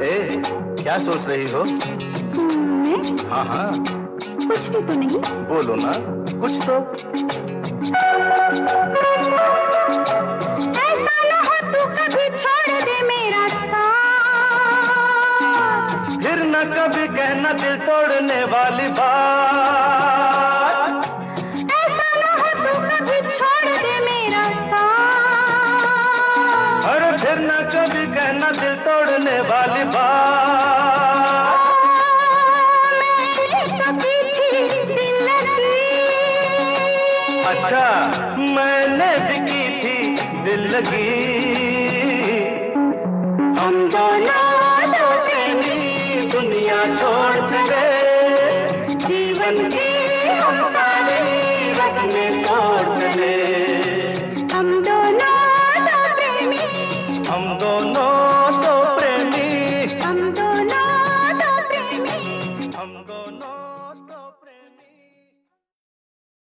ए, क्या सोच रही हो? मैं? हाँ हाँ, कुछ भी तो नहीं। बोलो ना कुछ तो। ऐसा न हो तू कभी छोड़ दे मेरा साथ, फिर न कभी कहना दिल तोड़ने वाली बात। ऐसा न हो तू कभी छोड़ दे मेरा साथ, अरे फिर न कभी कहना दिल तोड़ने वाली बात। मैंने तो की थी दिल लगी, अच्छा मैंने भी की थी दिल लगी। हम दोनों दो प्रेमी दुनिया छोड़ चले, जीवन के हम सारे रखने तोड़ चले। हम दोनों दो प्रेमी, हम दोनों तो प्रेमी, हम दोनों दो प्रेमी, हम दोनों